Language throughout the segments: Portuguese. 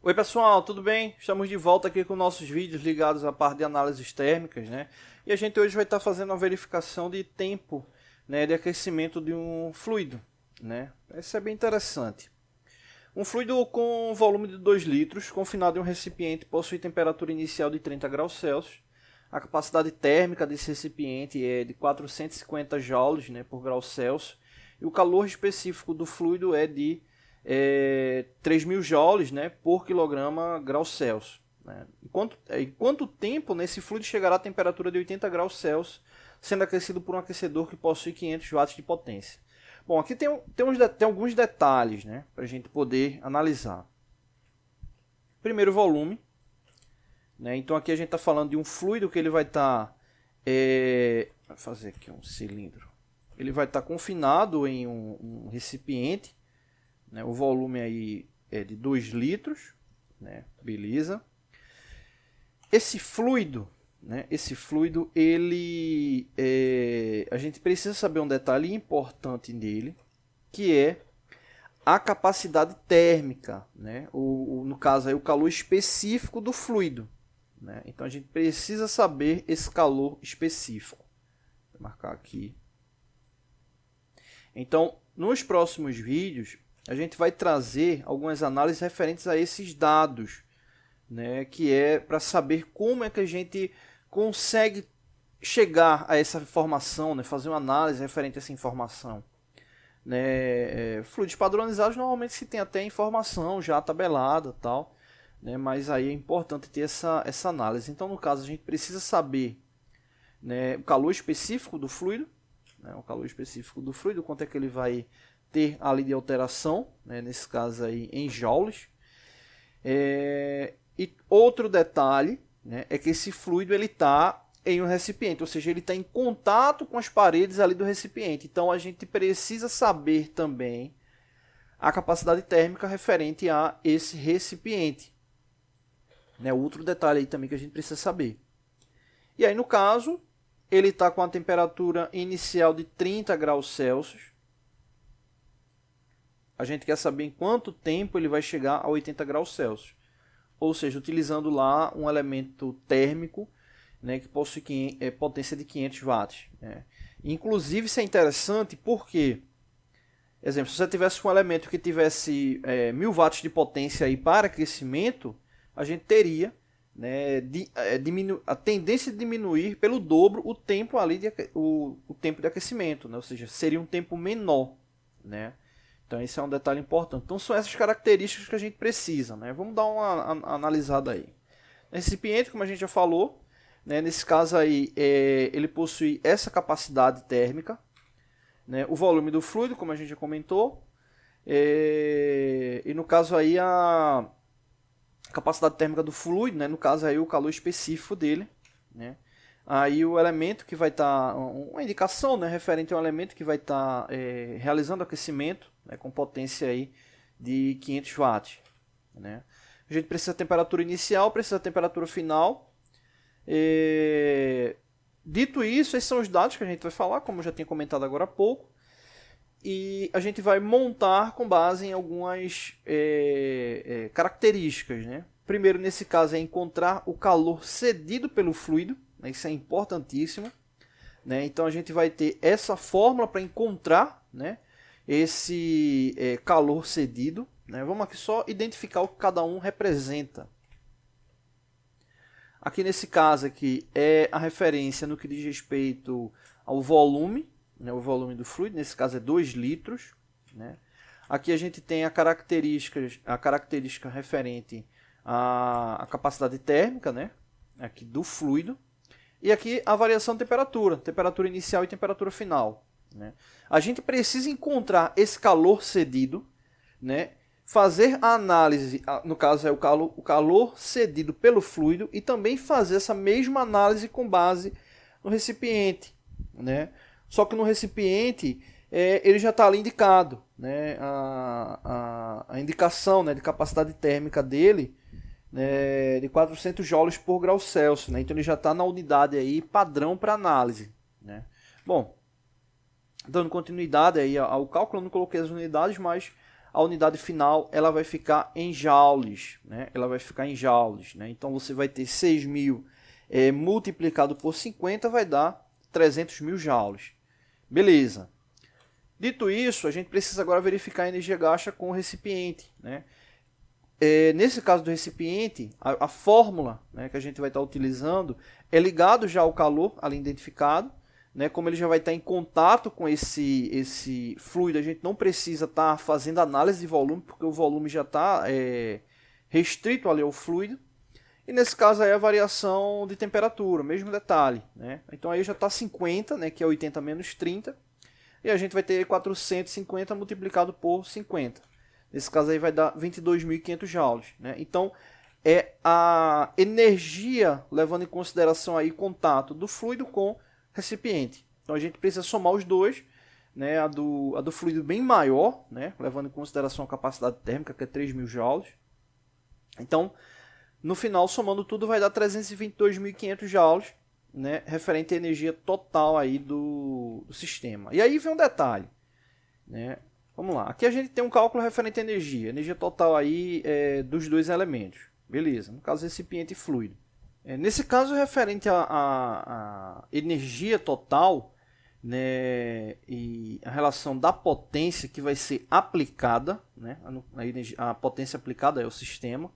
Oi pessoal, tudo bem? Estamos de volta aqui com nossos vídeos ligados à parte de análises térmicas, né? E a gente hoje vai estar fazendo uma verificação de tempo, né, de aquecimento de um fluido, né? Isso é bem interessante. Um fluido com volume de 2 litros, confinado em um recipiente, possui temperatura inicial de 30 graus Celsius. A capacidade térmica desse recipiente é de 450 joules, né, por grau Celsius. E o calor específico do fluido é de 3.000 joules, né, por quilograma grau Celsius. Né? Em quanto tempo nesse fluido chegará a temperatura de 80 graus Celsius, sendo aquecido por um aquecedor que possui 500 watts de potência. Bom, aqui tem alguns detalhes, né, para a gente poder analisar. Primeiro, volume. Né? Então aqui a gente está falando de um fluido que ele vai estar... vou fazer aqui um cilindro. Ele vai estar confinado em um recipiente. Né? O volume aí é de 2 litros. Né? Beleza. Esse fluido... Né? Esse fluido, ele, a gente precisa saber um detalhe importante nele, que é a capacidade térmica, né? No caso aí, o calor específico do fluido. Né? Então a gente precisa saber esse calor específico. Vou marcar aqui. Então, nos próximos vídeos, a gente vai trazer algumas análises referentes a esses dados, né, que é para saber como é que a gente consegue chegar a essa informação, né, fazer uma análise referente a essa informação. Né, fluidos padronizados normalmente se tem até informação já tabelada, tal, né, mas aí é importante ter essa análise. Então, no caso, a gente precisa saber, né, o calor específico do fluido, né, o calor específico do fluido, quanto é que ele vai ter ali de alteração, né, nesse caso aí em joules. E outro detalhe, né, é que esse fluido está em um recipiente, ou seja, ele está em contato com as paredes ali do recipiente. Então a gente precisa saber também a capacidade térmica referente a esse recipiente. Né, outro detalhe aí também que a gente precisa saber. E aí no caso, ele está com a temperatura inicial de 30 graus Celsius. A gente quer saber em quanto tempo ele vai chegar a 80 graus Celsius. Ou seja, utilizando lá um elemento térmico, né, que possui potência de 500 watts. Né. Inclusive, isso é interessante porque, exemplo, se você tivesse um elemento que tivesse 1.000 watts de potência aí para aquecimento, a gente teria, né, a tendência de diminuir pelo dobro o tempo, ali o tempo de aquecimento. Né, ou seja, seria um tempo menor. Né. Então, esse é um detalhe importante. Então, são essas características que a gente precisa. Né? Vamos dar uma analisada aí. Recipiente, como a gente já falou, né? Nesse caso aí, ele possui essa capacidade térmica. Né? O volume do fluido, como a gente já comentou. E no caso aí, a capacidade térmica do fluido, né? No caso aí, o calor específico dele. Né? Aí o elemento que vai estar, uma indicação, né, referente ao elemento que vai estar realizando aquecimento, né, com potência aí de 500 watts. Né. A gente precisa da temperatura inicial, precisa da temperatura final. Dito isso, esses são os dados que a gente vai falar, como eu já tinha comentado agora há pouco. E a gente vai montar com base em algumas características. Né. Primeiro, nesse caso, é encontrar o calor cedido pelo fluido. Isso é importantíssimo. Né? Então a gente vai ter essa fórmula para encontrar, né, esse calor cedido. Né? Vamos aqui só identificar o que cada um representa. Aqui nesse caso aqui é a referência no que diz respeito ao volume, né, o volume do fluido, nesse caso é 2 litros. Né? Aqui a gente tem a característica referente à capacidade térmica, né, aqui do fluido. E aqui a variação de temperatura inicial e temperatura final. Né? A gente precisa encontrar esse calor cedido, né? Fazer a análise, no caso é o calor cedido pelo fluido, e também fazer essa mesma análise com base no recipiente. Né? Só que no recipiente ele já está ali indicado, né? A indicação, né, de capacidade térmica dele, né, de 400 joules por grau Celsius. Né? Então ele já está na unidade aí padrão para análise. Né? Bom, dando continuidade aí ao cálculo, eu não coloquei as unidades, mas a unidade final ela vai ficar em joules, né? Ela vai ficar em joules, né? Então você vai ter 6.000 multiplicado por 50 vai dar 300.000 joules. Beleza. Dito isso, a gente precisa agora verificar a energia gasta com o recipiente, né? Nesse caso do recipiente, a fórmula, né, que a gente vai estar utilizando é ligado já ao calor ali identificado, né? Como ele já vai estar em contato com esse fluido, a gente não precisa estar fazendo análise de volume, porque o volume já está restrito ali ao fluido. E nesse caso aí a variação de temperatura, mesmo detalhe, né? Então aí já está 50, né, que é 80 menos 30, e a gente vai ter 450 multiplicado por 50. Nesse caso aí vai dar 22.500 joules, né? Então é a energia levando em consideração aí contato do fluido com recipiente. Então a gente precisa somar os dois, né? A do fluido bem maior, né? Levando em consideração a capacidade térmica, que é 3.000 joules. Então, no final, somando tudo, vai dar 322.500 joules, né? Referente à energia total aí do sistema. E aí vem um detalhe, né? Vamos lá, aqui a gente tem um cálculo referente à energia total aí dos dois elementos, beleza, no caso recipiente e fluido. Nesse caso referente à energia total, né, e a relação da potência que vai ser aplicada, né, a potência aplicada é o sistema,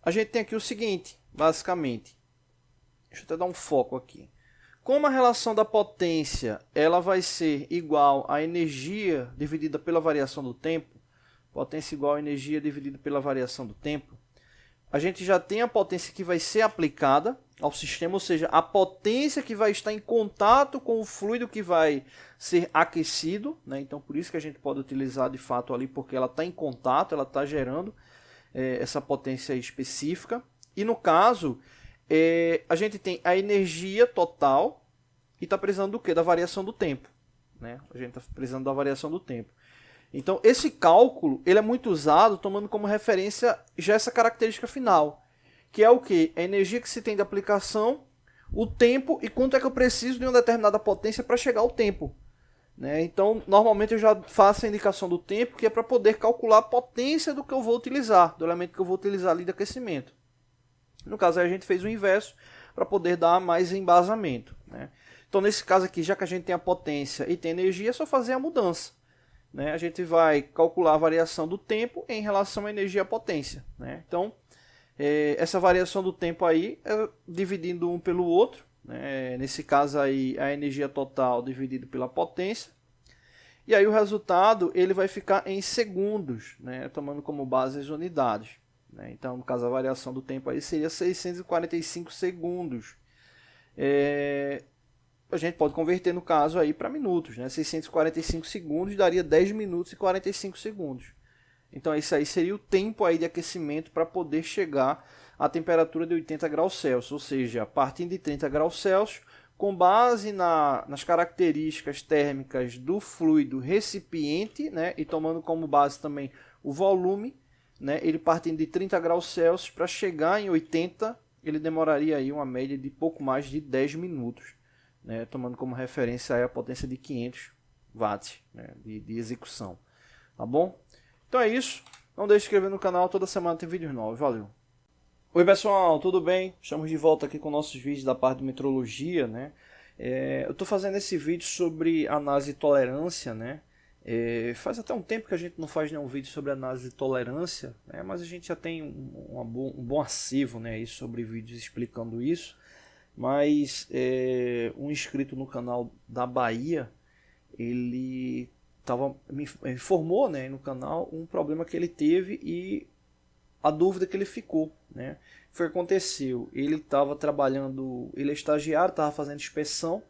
a gente tem aqui o seguinte, basicamente, deixa eu até dar um foco aqui. Como a relação da potência ela vai ser igual à energia dividida pela variação do tempo, potência igual a energia dividida pela variação do tempo, a gente já tem a potência que vai ser aplicada ao sistema, ou seja, a potência que vai estar em contato com o fluido que vai ser aquecido, né? Então por isso que a gente pode utilizar de fato ali, porque ela está em contato, ela está gerando essa potência específica. E no caso, a gente tem a energia total e está precisando do quê? Da variação do tempo, né? A gente está precisando da variação do tempo. Então, esse cálculo ele é muito usado tomando como referência já essa característica final, que é o quê? A energia que se tem de aplicação, o tempo e quanto é que eu preciso de uma determinada potência para chegar ao tempo, né? Então, normalmente eu já faço a indicação do tempo, que é para poder calcular a potência do que eu vou utilizar, do elemento que eu vou utilizar ali de aquecimento. No caso, aí a gente fez o inverso para poder dar mais embasamento, né? Então, nesse caso aqui, já que a gente tem a potência e tem energia, é só fazer a mudança, né? A gente vai calcular a variação do tempo em relação à energia e à potência, né? Então, essa variação do tempo aí é dividindo um pelo outro, né? Nesse caso aí, a energia total dividido pela potência. E aí o resultado ele vai ficar em segundos, né? Tomando como base as unidades, né? Então, no caso, a variação do tempo aí seria 645 segundos. A gente pode converter, no caso, aí para minutos, né? 645 segundos daria 10 minutos e 45 segundos. Então, isso aí seria o tempo aí de aquecimento para poder chegar à temperatura de 80 graus Celsius, ou seja, partindo de 30 graus Celsius, com base nas características térmicas do fluido recipiente, né? E tomando como base também o volume, né? Ele partindo de 30 graus Celsius para chegar em 80, ele demoraria aí uma média de pouco mais de 10 minutos. Né, tomando como referência aí a potência de 500 watts, né, de execução. Tá bom? Então é isso. Não deixe de se inscrever no canal. Toda semana tem vídeos novos. Valeu! Oi pessoal, tudo bem? Estamos de volta aqui com nossos vídeos da parte de metrologia, né? Eu estou fazendo esse vídeo sobre análise de tolerância, né? Faz até um tempo que a gente não faz nenhum vídeo sobre análise de tolerância, né? Mas a gente já tem um bom acervo, né, aí sobre vídeos explicando isso. Mas um inscrito no canal da Bahia, ele me informou, né, no canal um problema que ele teve e a dúvida que ele ficou, né? Foi o que aconteceu, ele estava trabalhando, ele é estagiário, estava fazendo inspeção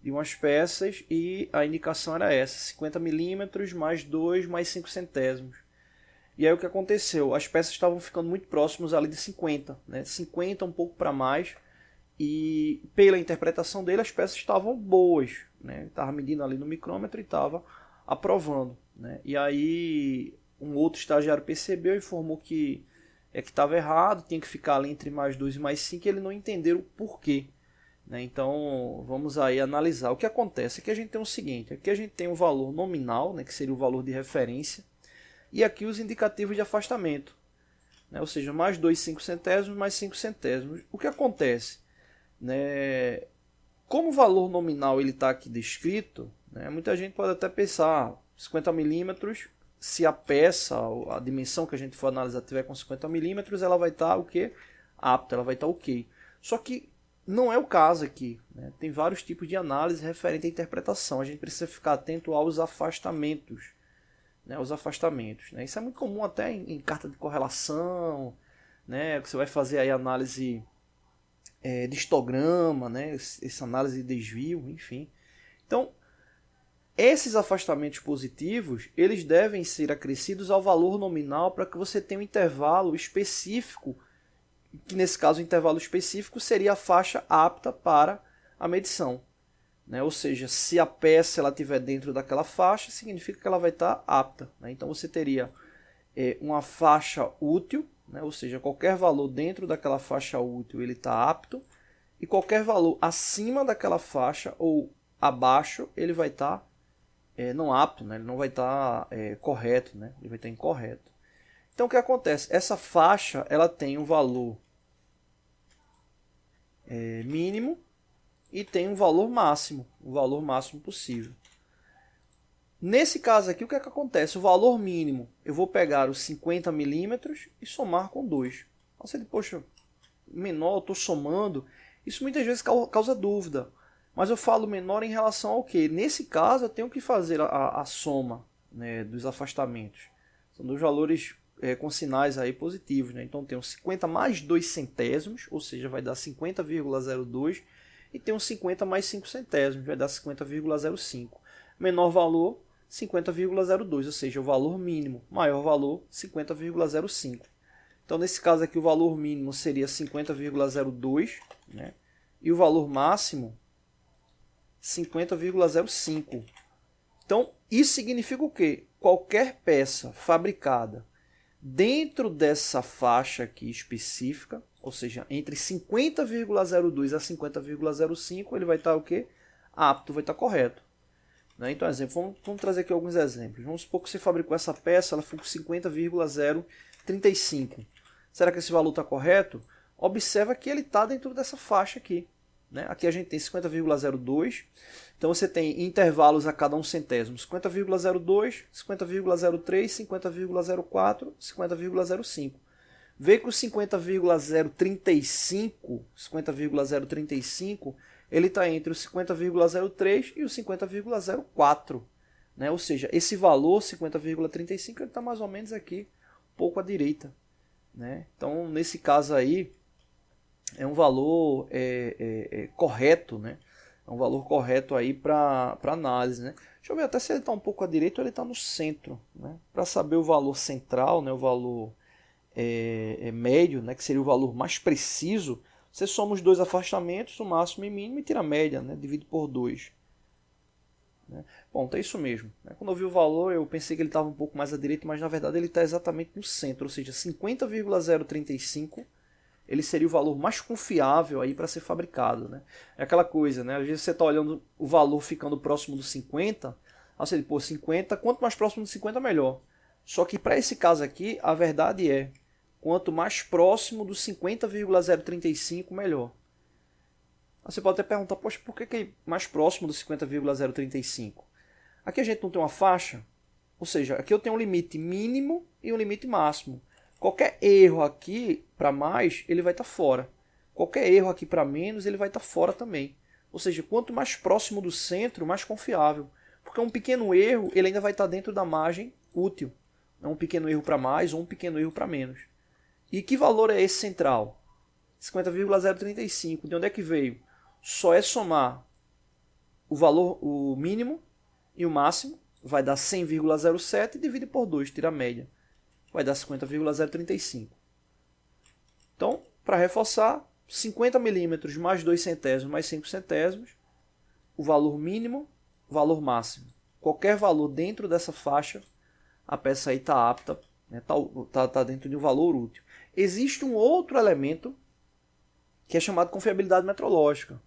de umas peças e a indicação era essa, 50 milímetros mais 2 mais 5 centésimos. E aí o que aconteceu? As peças estavam ficando muito próximas ali de 50, né? 50 um pouco para mais. E pela interpretação dele as peças estavam boas, né? Estava medindo ali no micrômetro e estava aprovando, né? E aí um outro estagiário percebeu e informou que estava errado, tinha que ficar ali entre mais 2 e mais 5 e ele não entendeu o porquê, né? Então vamos aí analisar. O que acontece é que a gente tem o seguinte, aqui a gente tem o valor nominal, né, que seria o valor de referência, e aqui os indicativos de afastamento, né? Ou seja, mais 2 5 centésimos, mais 5 centésimos. O que acontece? Né? Como o valor nominal está aqui descrito, né? Muita gente pode até pensar, 50 milímetros, se a peça, a dimensão que a gente for analisar tiver com 50 milímetros, ela vai estar o quê? Apta, ela vai estar ok. Só que não é o caso aqui, né? Tem vários tipos de análise referente à interpretação. A gente precisa ficar atento aos afastamentos, né? Os afastamentos, né? Isso é muito comum até em carta de correlação, né? Você vai fazer aí análise de histograma, né? Essa análise de desvio, enfim. Então, esses afastamentos positivos, eles devem ser acrescidos ao valor nominal para que você tenha um intervalo específico, que nesse caso o intervalo específico seria a faixa apta para a medição, né? Ou seja, se a peça ela estiver dentro daquela faixa, significa que ela vai estar apta, né? Então você teria uma faixa útil, né? Ou seja, qualquer valor dentro daquela faixa útil ele está apto, e qualquer valor acima daquela faixa ou abaixo ele vai estar não apto, né? Ele não vai estar correto, né? Ele vai estar incorreto. Então o que acontece? Essa faixa ela tem um valor mínimo e tem um valor máximo, o valor máximo possível. Nesse caso aqui, o que é que acontece? O valor mínimo, eu vou pegar os 50 milímetros e somar com 2. Você diz, poxa, menor, eu estou somando. Isso muitas vezes causa dúvida. Mas eu falo menor em relação ao quê? Nesse caso, eu tenho que fazer a soma, né, dos afastamentos. São dois valores com sinais aí positivos, né? Então, tem 50 mais 2 centésimos, ou seja, vai dar 50,02. E tem 50 mais 5 centésimos, vai dar 50,05. Menor valor, 50,02, ou seja, o valor mínimo. Maior valor, 50,05. Então, nesse caso aqui, o valor mínimo seria 50,02, né? E o valor máximo, 50,05. Então, isso significa o quê? Qualquer peça fabricada dentro dessa faixa aqui específica, ou seja, entre 50,02 a 50,05, ele vai estar o quê? Apto, vai estar correto. Né? Então, exemplo, vamos trazer aqui alguns exemplos. Vamos supor que você fabricou essa peça, ela foi com 50,035. Será que esse valor está correto? Observa que ele está dentro dessa faixa aqui. Né? Aqui a gente tem 50,02. Então você tem intervalos a cada 1 centésimo. 50,02, 50,03, 50,04, 50,05. Vê que o 50,035, ele está entre o 50,03 e o 50,04. Né? Ou seja, esse valor, 50,35, ele está mais ou menos aqui, um pouco à direita. Né? Então, nesse caso aí, é um valor correto, né? É um valor correto aí para análise, né? Deixa eu ver até se ele está um pouco à direita ou ele está no centro, né? Para saber o valor central, né? O valor médio, né? Que seria o valor mais preciso, você soma os dois afastamentos, o máximo e mínimo, e tira a média, né? Divide por 2. Né? Bom, então é isso mesmo. Né? Quando eu vi o valor, eu pensei que ele estava um pouco mais à direita, mas na verdade ele está exatamente no centro, ou seja, 50,035 ele seria o valor mais confiável aí para ser fabricado, né? É aquela coisa, né? Às vezes você está olhando o valor ficando próximo do 50, aí você diz, pô, 50, quanto mais próximo do 50, melhor. Só que para esse caso aqui, a verdade é, quanto mais próximo do 50,035, melhor. Aí você pode até perguntar, poxa, por que é mais próximo do 50,035? Aqui a gente não tem uma faixa, ou seja, aqui eu tenho um limite mínimo e um limite máximo. Qualquer erro aqui para mais, ele vai estar fora. Qualquer erro aqui para menos, ele vai estar fora também. Ou seja, quanto mais próximo do centro, mais confiável. Porque um pequeno erro, ele ainda vai estar dentro da margem útil. Não um pequeno erro para mais ou um pequeno erro para menos. E que valor é esse central? 50,035. De onde é que veio? Só é somar o valor, o mínimo e o máximo. Vai dar 100,07 e divide por 2, tira a média. Vai dar 50,035. Então, para reforçar, 50 milímetros mais 2 centésimos mais 5 centésimos, o valor mínimo, o valor máximo. Qualquer valor dentro dessa faixa, a peça aí está apta, né? Tá dentro de um valor útil. Existe um outro elemento que é chamado de confiabilidade metrológica.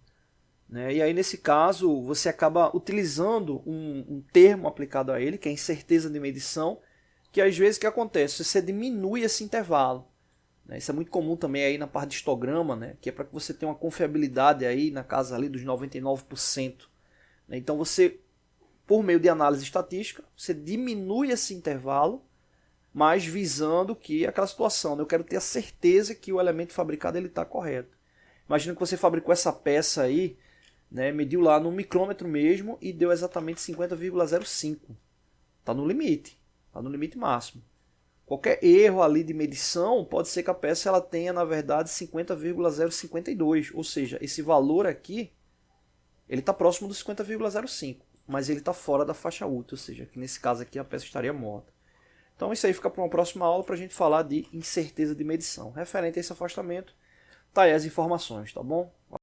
Né? E aí, nesse caso, você acaba utilizando um termo aplicado a ele, que é incerteza de medição, que às vezes o que acontece? Você diminui esse intervalo. Né? Isso é muito comum também aí na parte de histograma, né? Que é para que você tenha uma confiabilidade aí na casa ali dos 99%. Né? Então você, por meio de análise estatística, você diminui esse intervalo, mas visando que aquela situação, né? Eu quero ter a certeza que o elemento fabricado está correto. Imagina que você fabricou essa peça aí, né? Mediu lá no micrômetro mesmo e deu exatamente 50,05. Está no limite. Está no limite máximo. Qualquer erro ali de medição pode ser que a peça ela tenha, na verdade, 50,052. Ou seja, esse valor aqui ele está próximo do 50,05, mas ele está fora da faixa útil, ou seja, que nesse caso aqui a peça estaria morta. Então isso aí fica para uma próxima aula para a gente falar de incerteza de medição. Referente a esse afastamento, tá aí as informações, tá bom?